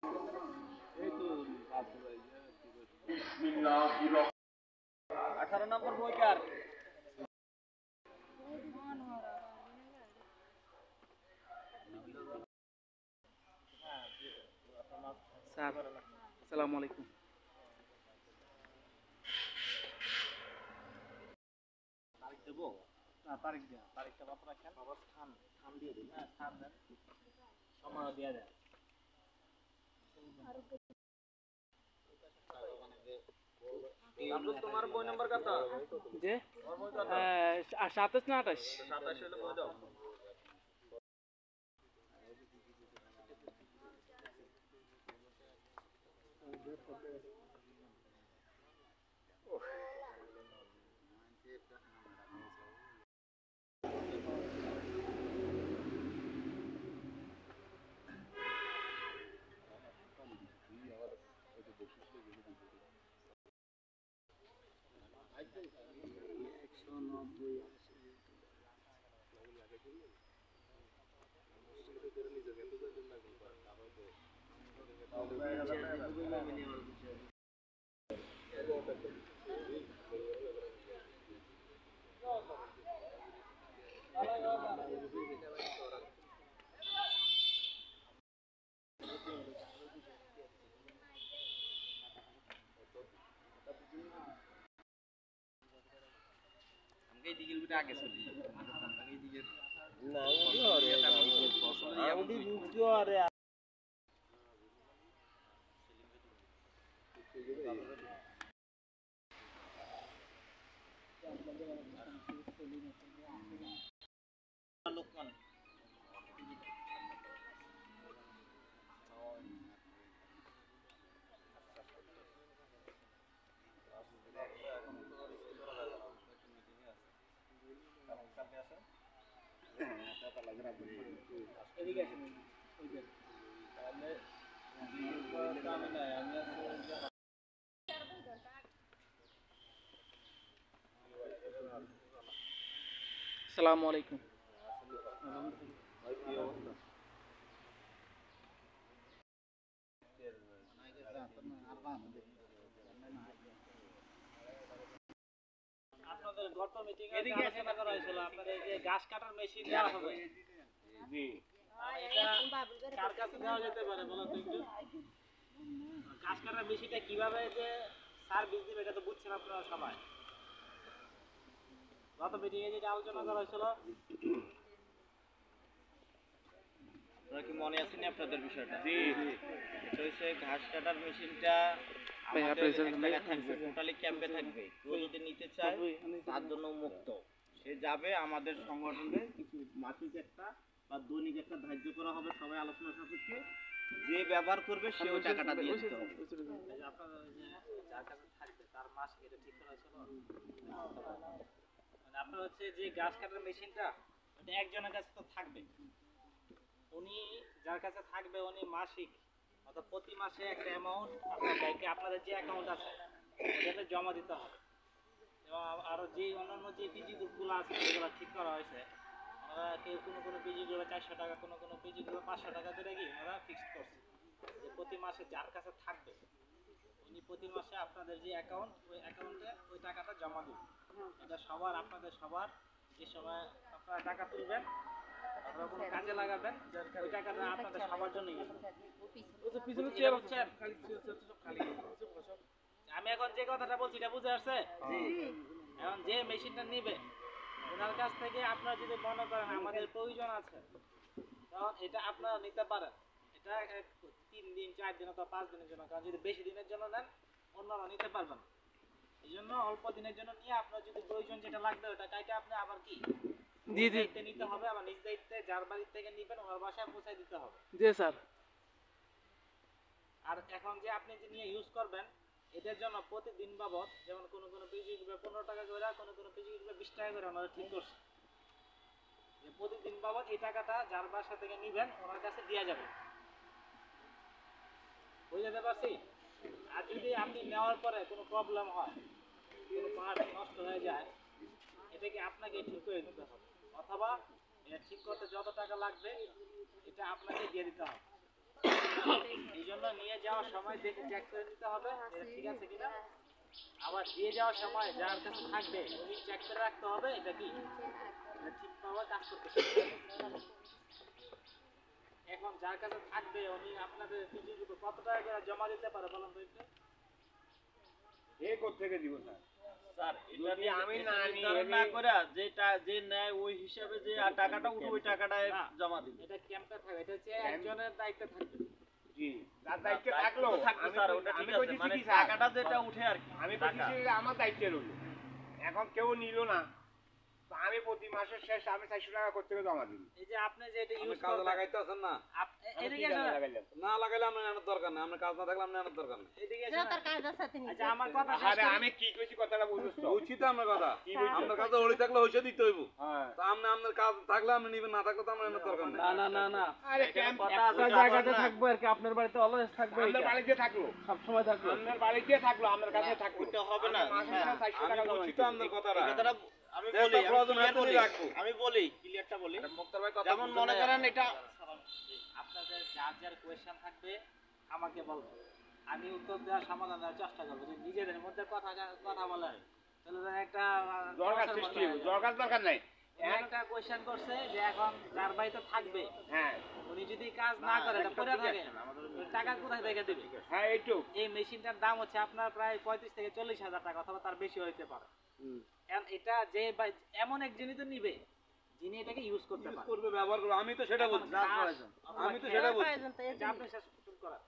এই তো 18 নম্বর বই কার? স্যার আসসালামু আলাইকুম। তারিখ দেবো না? তারিখ দেন, তারিখটা মাত্র রাখেন। আবার স্থান স্থান দিয়ে দিন। হ্যাঁ স্থান দেন, সময় দিয়ে দেন। তোমার বই নাম্বার কত? যে তোমার বই কত? 27 না 28? 27 হলে বই দাও। এই দিকের ভিতরে আগে চলি এই দিকের না আমি বুঝছো আরে লোকমান এদিকে আসেন। তাহলে আমি নাই, আমি আসসালামু আলাইকুম। আপনাদের গত মিটিং এ আলোচনা করা হয়েছিল আপনাদের যে ঘাস কাটার মেশিন দেওয়া হবে। জি, এটা কার কাছে দেওয়া যেতে পারে বলো তো একটু? ঘাস কাটার মেশিনটা কিভাবে যে সার্ভিস দিবে এটা তো বুঝছেন আপনারা সবাই। গত মিটিং এ যেটা আলোচনা করা হয়েছিল, আপনারা কি মনে আছে না আপনাদের বিষয়টা? জি জি, এটা হচ্ছে ঘাস কাটার মেশিনটা আমাদের এক জায়গায় থাকবে, টোটালি ক্যাম্পে থাকবে। কেউ যদি নিতে চায় তার জন্য মুক্ত, সে যাবে। আমাদের সংগঠনে কিছু মাসিক একটা বা দৈনিক একটা ধার্য করা হবে, সবাই আলোচনা সাপেক্ষে যে ব্যবহার করবে সে ওই টাকাটা দিয়ে দিতে হবে। আপনারা যার কাছে থাকবে তার মাসিক এটা ঠিক করা হয়েছিল। মানে আপনার হচ্ছে যে ঘাস কাটার মেশিনটা ওটা একজনের কাছে তো থাকবে, উনি যার কাছে থাকবে উনি মাসিক অর্থাৎ প্রতি মাসে একটা অ্যামাউন্ট আপনার ব্যাংকে আপনাদের যে অ্যাকাউন্ট আছে ওটাতে জমা দিতে হবে। এবং আরও যে অন্যান্য যে পিজি গ্রুপগুলো আছে যেগুলো ঠিক করা হয়েছে, ওনারা কেউ কোনো পিজি গ্রুপে 400 টাকা, কোনো পিজি গ্রুপে 500 টাকা করে কি ওনারা ফিক্সড করছে যে প্রতি মাসে যার কাছে থাকবে উনি প্রতি মাসে আপনাদের যে অ্যাকাউন্ট ওই অ্যাকাউন্টে ওই টাকাটা জমা দেবেন। এটা সবার আপনাদের সবার যে সময় আপনারা টাকা তুলবেন আপনারা কোনো কাজে লাগাবেন ওই টাকাটা আপনাদের সবার জন্য ইউজ হবে। আমি এখন যে কথাটা বলছি এটা বুঝে আসছে? এখন যে মেশিনটা নিবে ওনার কাছ থেকে আপনারা যদি মনে করেন আমাদের প্রয়োজন আছে তখন এটা আপনারা নিতে পারেন। এটা 3 দিন 4 দিন অথবা 5 দিনের জন্য, কারণ যদি বেশি দিনের জন্য নেন অন্যরা নিতে পারবেন। এই জন্য অল্প দিনের জন্য নিয়ে আপনার যদি প্রয়োজন যেটা লাগবে ওটা কাইটা আপনি আবার কি নিজ দায়িত্বে নিতে হবে, আবার নিজ দায়িত্বে যার বাড়ি থেকে নিবেন ওনার বাসায় পৌঁছায় দিতে হবে। জি স্যার। আর এখন যে আপনি যে নিয়ে ইউজ করবেন এটার জন্য প্রতিদিন বাবদ, যেমন কোনো পিজি গ্রুপে 15 টাকা করে, কোনো পিজি গ্রুপে 20 টাকা করে আমরা ঠিক করছি যে প্রতিদিন বাবদ এই টাকাটা যার বাসা থেকে নিবেন ওনার কাছে দেওয়া যাবে। বুঝতে পারছি? আর যদি আপনি নেওয়ার পরে কোনো প্রবলেম হয়, কোনো পার্ট নষ্ট হয়ে যায়, এটাকে আপনাকে ঠিক করে দিতে হবে, অথবা এটা ঠিক করতে যত টাকা লাগবে এটা আপনাকে দিয়ে দিতে হবে। এই জন্য নিয়ে যাওয়ার সময় দেখে চেক করে নিতে হবে যে ঠিক আছে কিনা। আবার দিয়ে যাওয়ার সময় যার কাছে থাকবে উনি চেক করে রাখতে হবে এটা কি এটা ঠিকভাবে কাজ করতেছে। এখন যার কাছে থাকবে উনি আপনাদের ডিজির উপর কত টাকা করে জমা দিতে পারে বলেন তো একটু? এ কোত্থেকে দিব স্যার? স্যার এটা যদি আমি না নিই, নির্ধারণ না করে যে নেয় ওই হিসাবে যে টাকাটা উঠে ওই টাকাটা না। জমা দিবে। এটা ক্যাম্পে থাকবে, এটা হচ্ছে একজনের দায়িত্বে থাকবে। জি, তার দায়িত্ব থাকলো থাকবে স্যার, ওটা ঠিক আছে, কইতেছি মানে কি স্যার? টাকাটা যেটা উঠে আর কি আমি টাকা। কইতেছি আমার দায়িত্বে রইল। এখন কেউ নিল না, তো আমি প্রতি মাসের শেষ আমি 400 টাকা করতে জমা দিই। এই যে আপনি যে এটা আপনি ইউজ কাজে করবেন লাগাইতে আছেন না, এদিকে আসেন, না লাগাইলে আপনার আনার দরকার নেই, আপনার কাজ না থাকলে আপনার আনার দরকার নেই। এদিকে যা আসেন। তার কাজ আছে তিনি আচ্ছা আমার কথা শেষ আরে করি। আমি কি কইছি কথাটা বুঝছ তো? উচিত আপনার কথা, কি বুঝছো? আপনার কাছে হলি থাকলে হইসে দিতে হইব। হ্যাঁ। তো আপনি আপনার কাজ থাকলে আপনি নিবেন, না থাকলে তো আপনার আনার দরকার নেই। না না না না, আরে ক্যাম্প কথা আছে, একটা জায়গাতে থাকবো আর কি, আপনার বাড়িতে অলওয়েজ থাকবে, আপনার এটা বাড়িতে থাকলো, সবসময় থাকবে। আপনার বাড়িতে থাকলো, আপনার কাছে থাকলো। ওইটা হবে না। আমি মাসের শেষে 400 আমি টাকা জমা বলছি দিই। তো আপনার কথাটা। এই কথাটা আমি যে বলি, একটা প্রয়োজন clear এখনই বলি। রাখবো। আমি বলি ক্লিয়ারটা বলি। মুক্তার ভাই কথা যেমন বুঝছেন মনে না? করেন এটা আপনাদের যার যার কোয়েশ্চেন থাকবে আমাকে বলবেন, আমি উত্তর দেওয়ার সমাধান দেওয়ার চেষ্টা করবো। যদি নিজেদের মধ্যে কথা বলে তাহলে ধরেন একটা দরকার সমস্যার সৃষ্টি মধ্যে হবে, হয়ে যাবে। দরকার নাই। উনি একটা কোয়েশ্চেন করছে যে এখন যার বাড়িতে থাকবে হ্যাঁ, উনি যদি কাজ না করে এটা পড়ে থাকে টাকা কোথায় থেকে দেবে? হ্যাঁ এইটুক। এই মেশিনটার দাম হচ্ছে আপনার প্রায় 35 থেকে 40,000 টাকা অথবা তার বেশি হইতে পারে। এখন এটা যে এমন একজনই তো নিবে যিনি এটাকে ইউজ করতে Use পারে। করবে, ব্যবহার করবে, আমি তো সেটা বলছি। এখন কাজ অথবা আমি তো সেটা বলছি। প্রয়োজন তো এর যে জন্য। আপনি শেষ করেন।